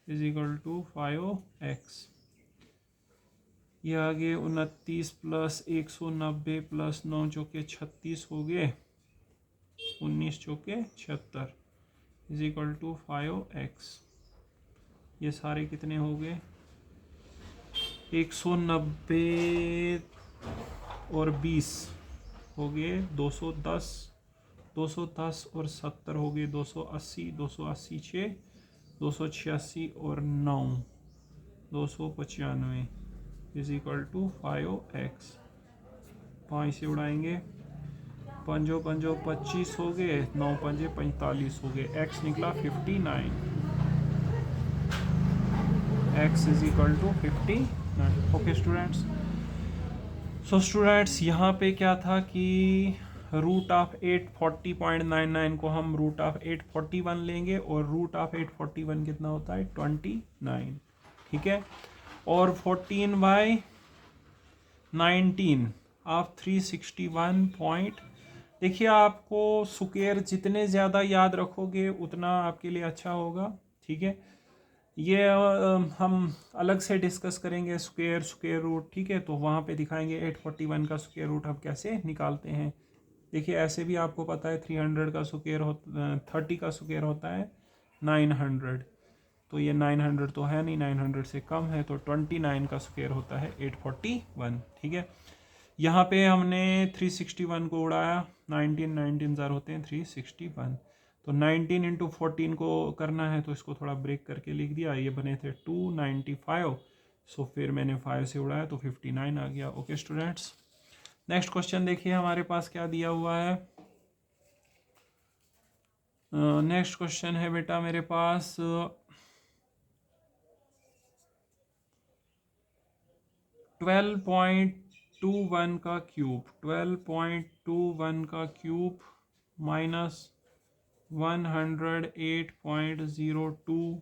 A: is equal to 5x। ये आगे 29 प्लस 190 प्लस 9 जो के 36 हो गए, 19 जो के 76 इज इक्वल टू 5x। ये सारे कितने हो गए, 190 और 20 हो गए 210, 210 और 70 हो गए 280, 280 6, 286 और 9, 295 इज इक्वल टू 5x। 5 से उड़ाएंगे, पंजो पंजो 25 हो गए, 9 पंजे 45 हो गए, x निकला 59। x is equal to 59। Okay students, so students यहाँ पे क्या था कि रूट ऑफ 840.99 को हम रूट ऑफ 841 लेंगे और रूट ऑफ 841 कितना होता है 29, ठीक है। और 14/19 ऑफ 361 देखिए आपको स्क्वायर जितने ज़्यादा याद रखोगे उतना आपके लिए अच्छा होगा, ठीक है। ये हम अलग से डिस्कस करेंगे स्क्वायर रूट, ठीक है। तो वहाँ पे दिखाएंगे 841 का स्क्वायर रूट हम कैसे निकालते हैं। देखिए ऐसे भी आपको पता है 300 का स्क्वायर होता 30 का स्क्वायर होता है 900, तो ये 900 तो है नहीं, 900 से कम है, तो 29 का स्क्वायर होता है 841, ठीक है। यहाँ पे हमने 361 को उड़ाया, 19 ज़र होते हैं 361, तो 19 इंटू 14 को करना है तो इसको थोड़ा ब्रेक करके लिख दिया, ये बने थे 295, सो फिर मैंने 5 से उड़ाया तो 59 आ गया। ओके स्टूडेंट्स, नेक्स्ट क्वेश्चन देखिए हमारे पास क्या दिया हुआ है। नेक्स्ट क्वेश्चन है बेटा मेरे पास 12.21 का क्यूब, 12.21 का cube minus 108.02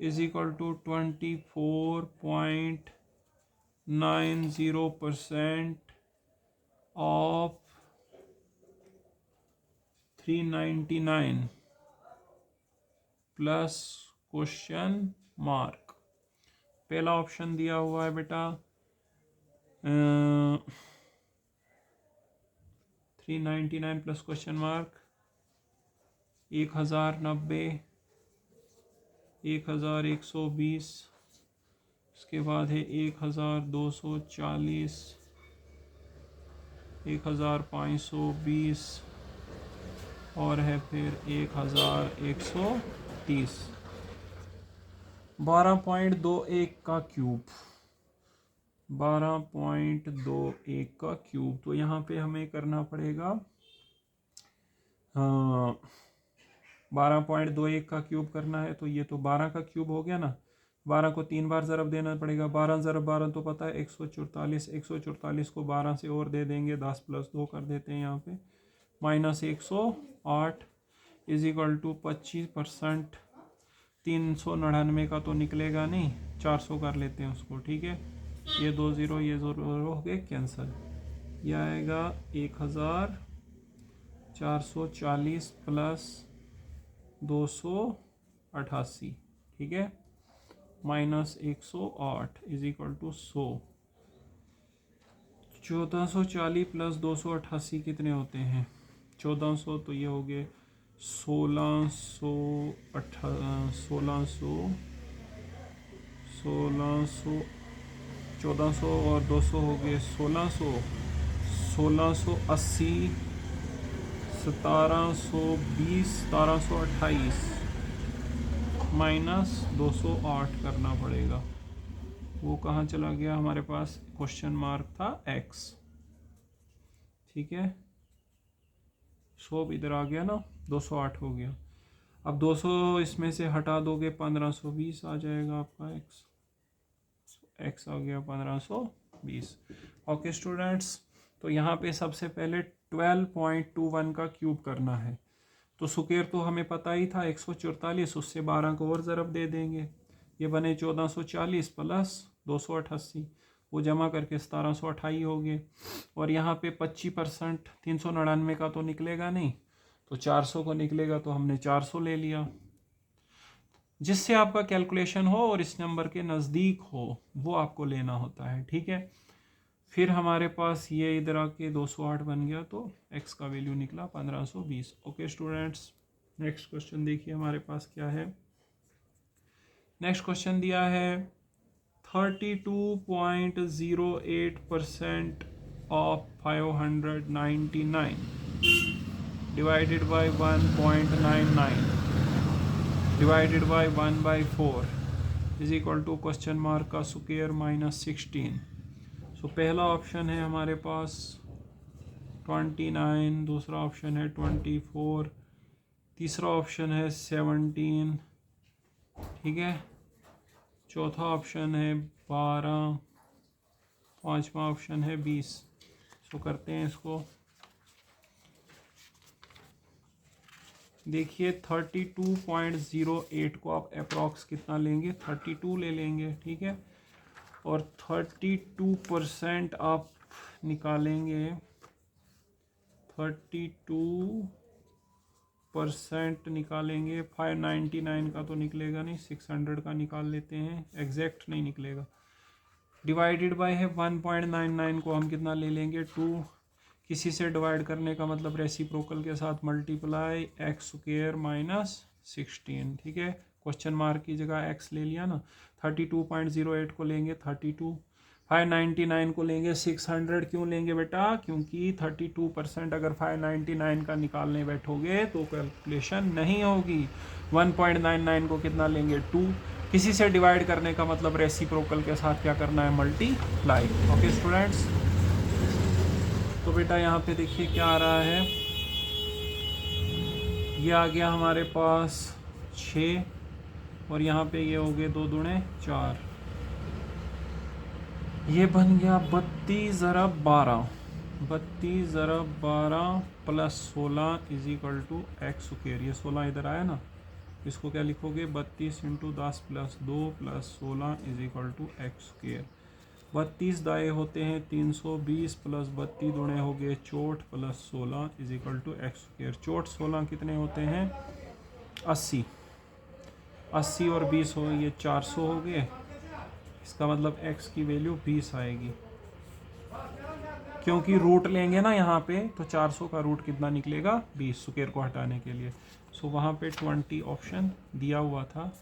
A: is equal to 24.90% of 399 plus question mark. पहला ऑप्शन दिया हुआ है बेटा 399 प्लस क्वेश्चन मार्क 1090, 1120, इसके बाद है 1240, 1520 और है फिर 1130। 12.21 का क्यूब, 12.21 का क्यूब, तो यहाँ पे हमें करना पड़ेगा 12.21 का क्यूब करना है, तो ये तो 12 का क्यूब हो गया ना, 12 को 3 बार ज़रब देना पड़ेगा, 12 ज़रब 12 तो पता है 144, 144 को 12 से और दे देंगे, 10 प्लस 2 कर देते हैं यहाँ पे, माइनस 108 इज इक्वल टू 25%। 399 का तो निकलेगा नहीं, 400 कर लेते हैं उसको, ठीक है। ये 2 ज़ीरो ये 2 हो गए कैंसिल, यह आएगा 1440 प्लस 288, ठीक है, minus 108 is equal to 100। 1440 plus 288 कितने होते हैं 1400, तो ये हो गए 1600, 1400 और 200 हो गए 1600, 1680, 1720, 1728 माइनस 208 करना पड़ेगा, वो कहाँ चला गया हमारे पास, क्वेश्चन मार्क था x, ठीक है। 100 इधर आ गया ना, 208 हो गया। अब 200 इसमें से हटा दोगे 1520 आ जाएगा आपका x आ गया 1520। ओके स्टूडेंट्स, तो यहाँ पे सबसे पहले 12.21 का क्यूब करना है, तो स्क्वायर तो हमें पता ही था 144, उससे 12 को और ज़रब दे देंगे, ये बने 1440 प्लस 288, वो जमा करके 1728 हो गए, और यहाँ पे 25% 399 का तो निकलेगा नहीं, तो 400 को निकलेगा, तो हमने 400 ले लिया। जिससे आपका कैलकुलेशन हो और इस नंबर के नज़दीक हो वो आपको लेना होता है, ठीक है। फिर हमारे पास ये इधर आके 208 बन गया, तो x का वैल्यू निकला 1520। ओके स्टूडेंट्स, नेक्स्ट क्वेश्चन देखिए हमारे पास क्या है। नेक्स्ट क्वेश्चन दिया है 32.08% of 599 divided by 1.99 divided by 1/4 is equal to question mark का स्क्वायर -16। सो पहला ऑप्शन है हमारे पास 29, दूसरा ऑप्शन है 24, तीसरा ऑप्शन है 17, ठीक है, चौथा ऑप्शन है 12, पांचवा ऑप्शन है 20। सो करते हैं इसको। देखिए 32.08 को आप अप्रॉक्स कितना लेंगे, 32 ले लेंगे, ठीक है, और 32% आप निकालेंगे, 32% निकालेंगे, 599 का तो निकलेगा नहीं, 600 का निकाल लेते हैं, एग्जैक्ट नहीं निकलेगा। डिवाइडेड बाय है 1.99 को हम कितना ले लेंगे, 2। किसी से डिवाइड करने का मतलब रेसिप्रोकल के साथ मल्टीप्लाई एक्स स्क्वायर -16, ठीक है, क्वेश्चन मार्क की जगह एक्स ले लिया ना। 32.08 को लेंगे 32, 599 को लेंगे 600। क्यों लेंगे बेटा, क्योंकि 32% अगर 599 का निकालने बैठोगे तो कैलकुलेशन नहीं होगी। 1.99 को कितना लेंगे, 2। किसी से डिवाइड करने का मतलब रेसिप्रोकल के साथ क्या करना है, मल्टीप्लाई। ओके स्टूडेंट्स, तो बेटा यहाँ पे देखिए क्या आ रहा है, ये आ गया हमारे पास 6 और यहाँ पे ये हो गए 2 दूने 4, ये बन गया 32 ज़रब 12, 32 ज़रब 12 plus 16 is equal to x square. ये 16 इधर आया ना, इसको क्या लिखोगे, 32 × 10 + 2 + 16 is equal to x square. 32 दाएँ होते हैं 320 प्लस 32 दूने हो गए 64 plus 16 is equal to x square. 64 16 कितने होते हैं, 80। 80 और 20 हो, ये 400 हो गए। इसका मतलब x की वैल्यू 20 आएगी, क्योंकि रूट लेंगे ना यहाँ पे, तो 400 का रूट कितना निकलेगा, 20, स्क्वायर को हटाने के लिए। सो वहाँ पे 20 ऑप्शन दिया हुआ था,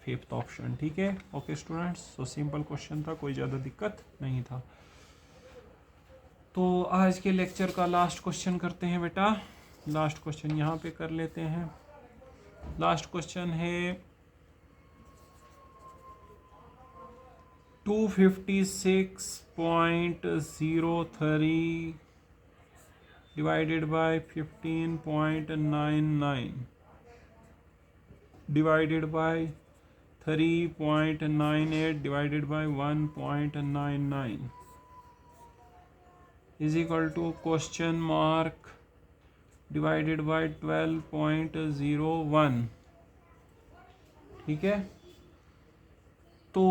A: 5th ऑप्शन, ठीक है। Okay students, so simple question था, कोई ज़्यादा दिक्कत नहीं था। तो आज के लेक्चर का लास्ट क्वेश्चन करते हैं बेटा। लास्ट क्वेश्चन यहाँ पे कर लेते हैं। लास्ट क्वेश्चन है 256.03 divided by 15.99 divided by 3.98 divided by 1.99 is equal to question mark divided by 12.01, ठीक है। तो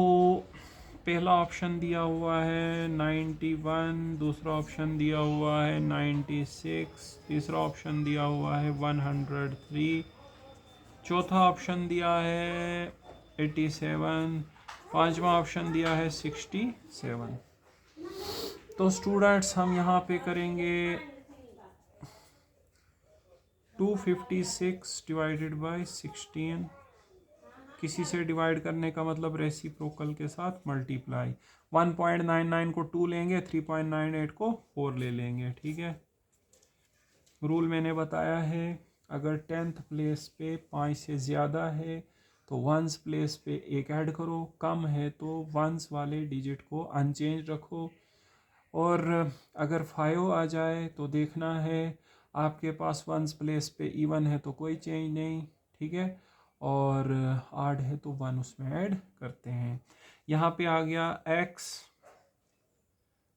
A: पहला ऑप्शन दिया हुआ है 91, दूसरा ऑप्शन दिया हुआ है 96, तीसरा ऑप्शन दिया हुआ है 103, चौथा ऑप्शन दिया है 87, पांचवा ऑप्शन दिया है 67। तो स्टूडेंट्स हम यहाँ पे करेंगे 256 डिवाइडेड बाय 16, किसी से डिवाइड करने का मतलब रेसिप्रोकल के साथ मल्टीप्लाई। 1.99 को 2 लेंगे, 3.98 को 4 ले लेंगे, ठीक है। रूल मैंने बताया है, अगर 10th प्लेस पे 5 से ज़्यादा है तो 1s प्लेस पे 1 ऐड करो, कम है तो 1s वाले डिजिट को अनचेंज रखो। और अगर 5 आ जाए तो देखना है आपके पास 1s प्लेस पे इवन है तो कोई चेंज नहीं, ठीक है, और आड है तो 1 उसमें ऐड करते हैं। यहाँ पे आ गया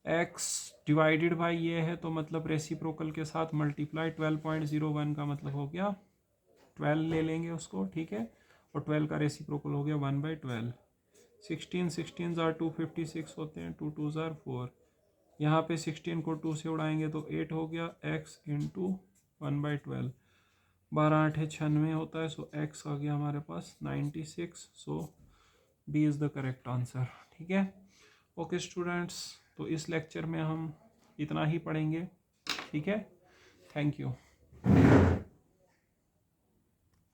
A: x डिवाइडेड बाय ये है तो मतलब रेसिप्रोकल के साथ मल्टीप्लाई, 12.01 का मतलब हो गया 12 ले लेंगे उसको, ठीक है, और 12 का रेसिप्रोकल हो गया 1/12। 16 16 ज़ार 256 होते हैं, 2 2 ज़ार 4, यहाँ पे 16 को 2 से उड़ाएंगे तो 8 हो गया, x × 1/12, 12 8 96 होता है। सो x आ गया हमारे पास 96, सो B is the correct answer, ठीक है। ओके स्टूडेंट्स, तो इस लेक्चर में हम इतना ही पढ़ेंगे, ठीक है। Thank you.